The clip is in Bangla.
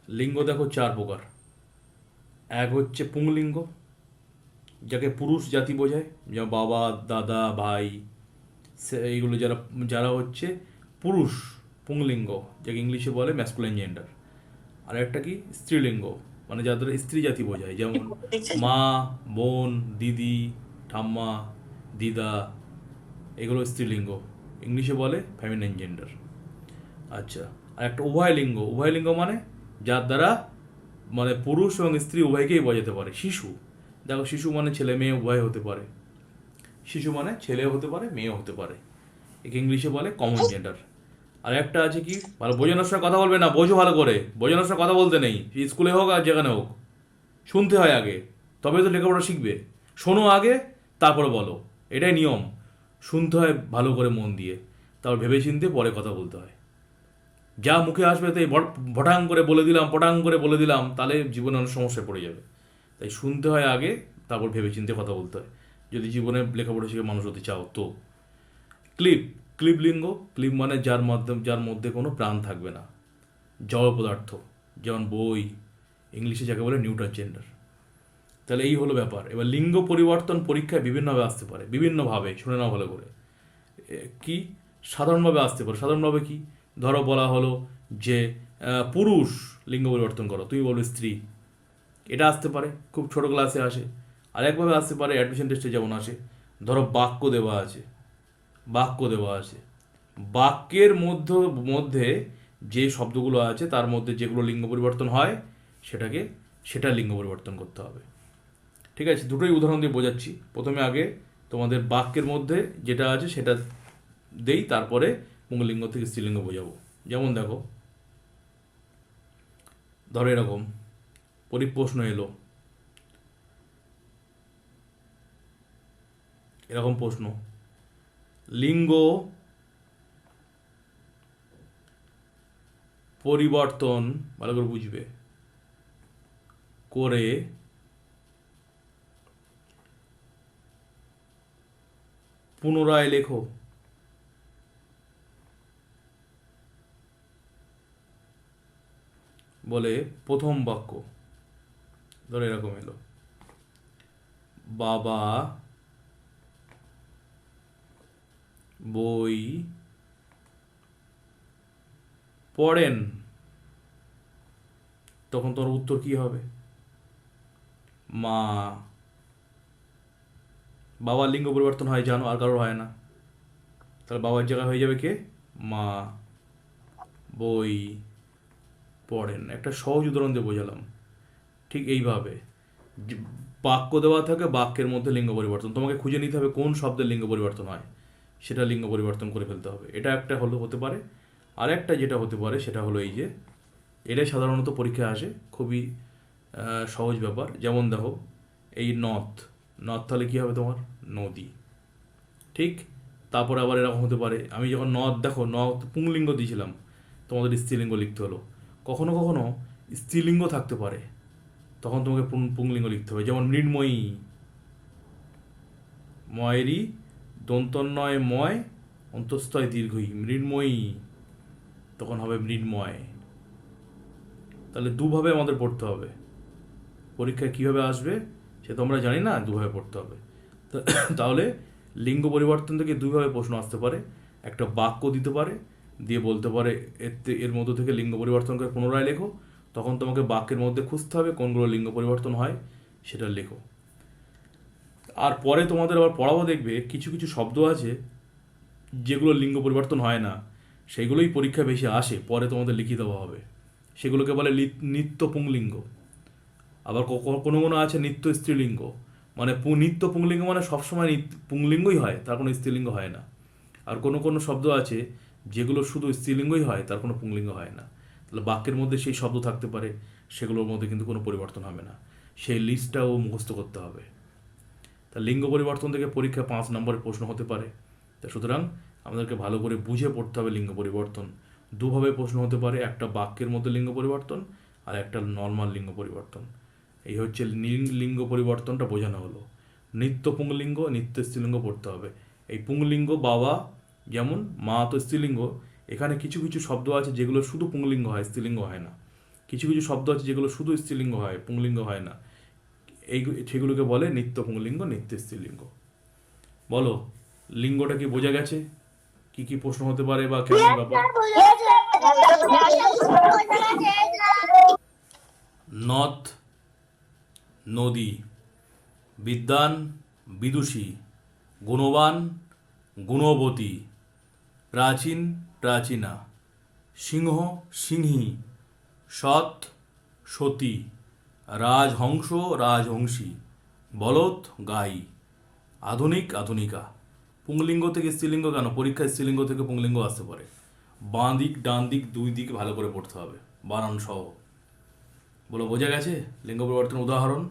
লিঙ্গ দেখো চার প্রকার। এক হচ্ছে পুংলিঙ্গ, যাকে পুরুষ জাতি বোঝায়, যেমন বাবা, দাদা, ভাই, এইগুলো যারা যারা হচ্ছে পুরুষ পুংলিঙ্গ, যাকে ইংলিশে বলে ম্যাসকুলাইন জেন্ডার। আর একটা কি স্ত্রীলিঙ্গ, মানে যাদের স্ত্রী জাতি বোঝায়, যেমন মা, বোন, দিদি, ঠাম্মা, দিদা, এগুলো স্ত্রীলিঙ্গ, ইংলিশে বলে ফেমিনাইন জেন্ডার। আচ্ছা, আর একটা উভয় লিঙ্গ। উভয় লিঙ্গ মানে যার দ্বারা মানে পুরুষ এবং স্ত্রী উভয়কেই বোঝাতে পারে। শিশু, দেখো শিশু মানে ছেলে মেয়ে উভয় হতে পারে। শিশু মানে ছেলেও হতে পারে মেয়েও হতে পারে, একে ইংলিশে বলে কমন জেন্ডার। আর একটা আছে কি, ভালো বোঝানোর সময় কথা বলবে না, বোঝো ভালো করে, বোঝানোর সময় কথা বলতে নেই, স্কুলে হোক আর যেখানে হোক। শুনতে হয় আগে, তবে তো লেখাপড়া শিখবে। শোনো আগে, তারপরে বলো, এটাই নিয়ম। শুনতে হয় ভালো করে মন দিয়ে, তারপর ভেবে চিন্তে পরে কথা বলতে হয়। যা মুখে আসবে তাই ভটাং করে বলে দিলাম, পটাং করে বলে দিলাম, তাহলে জীবনে অনেক সমস্যায় পড়ে যাবে। তাই শুনতে হয় আগে, তারপর ভেবে চিন্তে কথা বলতে হয়, যদি জীবনে লেখাপড়া শিখে মানুষ হতে চাও তো। ক্লিপ, ক্লিপ লিঙ্গ। ক্লিপ মানে যার মধ্যে কোনো প্রাণ থাকবে না, জড় পদার্থ, যেমন বই, ইংলিশে যাকে বলে নিউট্রাল জেন্ডার। তাহলে এই হলো ব্যাপার। এবার লিঙ্গ পরিবর্তন পরীক্ষায় বিভিন্নভাবে আসতে পারে, বিভিন্নভাবে, শুনে নাও ভালো করে। কি, সাধারণভাবে আসতে পারে। সাধারণভাবে কি, ধরো বলা হলো যে পুরুষ লিঙ্গ পরিবর্তন করো, তুমি বলো স্ত্রী, এটা আসতে পারে, খুব ছোট ক্লাসে আসে। আরেকভাবে আসতে পারে, অ্যাডমিশন টেস্টে যেমন আসে, ধরো বাক্য দেওয়া আছে, বাক্য দেওয়া আছে, বাক্যের মধ্যে মধ্যে যে শব্দগুলো আছে তার মধ্যে যেগুলো লিঙ্গ পরিবর্তন হয়, সেটাকে সেটা লিঙ্গ পরিবর্তন করতে হবে। ঠিক আছে, দুটোই উদাহরণ দিয়ে বোঝাচ্ছি। প্রথমে আগে তোমাদের বাক্যের মধ্যে যেটা আছে সেটা দেই, তারপরে পুংলিঙ্গ থেকে স্ত্রীলিঙ্গ বোঝাবো। যেমন দেখো, ধরো এরকম প্রশ্ন এলো, এরকম প্রশ্ন, লিঙ্গ পরিবর্তন, ভালো করে বুঝবে, করে পুনরায় লেখো। বলে প্রথম বাক্য, ধরো এরকম এলো, বাবা বই পড়েন, তখন তোর উত্তর কি হবে? মা। বাবার লিঙ্গ পরিবর্তন হয় জানো, আর কারোর হয় না। তাহলে বাবার জায়গায় হয়ে যাবে কে? মা বই পড়েন। একটা সহজ উদাহরণ দিয়ে বোঝালাম। ঠিক এইভাবে বাক্য দেওয়া থাকে, বাক্যের মধ্যে লিঙ্গ পরিবর্তন, তোমাকে খুঁজে নিতে হবে কোন শব্দের লিঙ্গ পরিবর্তন হয়, সেটা লিঙ্গ পরিবর্তন করে ফেলতে হবে। এটা একটা হতে পারে। আর একটা যেটা হতে পারে সেটা হলো এই যে, এটাই সাধারণত পরীক্ষায় আসে, খুবই সহজ ব্যাপার। যেমন দেখো, এই নথ, নথ তাহলে কী হবে তোমার? নদী। ঠিক, তারপরে আবার এরকম হতে পারে, আমি যখন নথ, দেখো নথ পুংলিঙ্গ দিয়েছিলাম, তোমাদের স্ত্রীলিঙ্গ লিখতে হলো। কখনো কখনো স্ত্রীলিঙ্গ থাকতে পারে, তখন তোমাকে পুংলিঙ্গ লিখতে হবে। যেমন মৃন্ময়ী, ময়েরই দন্তন্বয় ময়, অন্তস্থয় দীর্ঘই, মৃন্ময়ী, তখন হবে মৃন্ময়। তাহলে দুভাবে আমাদের পড়তে হবে। পরীক্ষায় কীভাবে আসবে সে তো আমরা জানি না, দুভাবে পড়তে হবে। তাহলে লিঙ্গ পরিবর্তন থেকে দুইভাবে প্রশ্ন আসতে পারে। একটা বাক্য দিতে পারে, দিয়ে বলতে পারে এর মধ্য থেকে লিঙ্গ পরিবর্তন করে পুনরায় লেখো, তখন তোমাকে বাক্যের মধ্যে খুঁজতে হবে কোনগুলো লিঙ্গ পরিবর্তন হয়, সেটা লেখো। আর পরে তোমাদের আবার পড়াবো, দেখবে কিছু কিছু শব্দ আছে যেগুলো লিঙ্গ পরিবর্তন হয় না, সেগুলোই পরীক্ষা বেশি আসে, পরে তোমাদের লিখে দেওয়া হবে। সেগুলোকে বলে নিত্য পুংলিঙ্গ। আবার কোনো কোনো আছে নিত্য স্ত্রীলিঙ্গ, মানে নিত্য পুংলিঙ্গ মানে সবসময় পুংলিঙ্গই হয়, তার কোনো স্ত্রীলিঙ্গ হয় না। আর কোনো কোনো শব্দ আছে যেগুলো শুধু স্ত্রীলিঙ্গই হয়, তার কোনো পুংলিঙ্গ হয় না। তাহলে বাক্যের মধ্যে সেই শব্দ থাকতে পারে, সেগুলোর মধ্যে কিন্তু কোনো পরিবর্তন হবে না, সেই লিস্টটাও মুখস্থ করতে হবে। তা লিঙ্গ পরিবর্তন থেকে পরীক্ষা 5 নম্বরের প্রশ্ন হতে পারে। তা সুতরাং আমাদেরকে ভালো করে বুঝে পড়তে হবে লিঙ্গ পরিবর্তন। দুভাবে প্রশ্ন হতে পারে, একটা বাক্যের মধ্যে লিঙ্গ পরিবর্তন, আর একটা নর্মাল লিঙ্গ পরিবর্তন। এই হচ্ছে লিঙ্গ পরিবর্তনটা বোঝানো হলো। নিত্য পুংলিঙ্গ, নিত্য স্ত্রীলিঙ্গ পড়তে হবে। এই পুংলিঙ্গ বাবা, যেমন মা তো স্ত্রীলিঙ্গ, এখানে কিছু কিছু শব্দ আছে যেগুলো শুধু পুংলিঙ্গ হয়, স্ত্রীলিঙ্গ হয় না। কিছু কিছু শব্দ আছে যেগুলো শুধু স্ত্রীলিঙ্গ হয়, পুংলিঙ্গ হয় না, এই সেগুলোকে বলে নিত্য পুংলিঙ্গ, নিত্য স্ত্রীলিঙ্গ। বলো, লিঙ্গটা কি বোঝা গেছে? কি কি প্রশ্ন হতে পারে বা কেমন ব্যাপার? নদ, নদী, বিদ্বান, বিদুষী, গুণবান, গুণবতী, প্রাচীন, প্রাচীনা, সিংহ, সিংহী, সৎ, সতী, রাজহংস, রাজহংসী, বলদ, গাই, আধুনিক, আধুনিকা। পুংলিঙ্গ থেকে স্ত্রীলিঙ্গ কেন? পরীক্ষায় স্ত্রীলিঙ্গ থেকে পুংলিঙ্গ আসতে পারে। বাঁ দিক ডান দিক দুই দিক ভালো করে পড়তে হবে, বানান সহ। বলো, বোঝা গেছে লিঙ্গ পরিবর্তন উদাহরণ?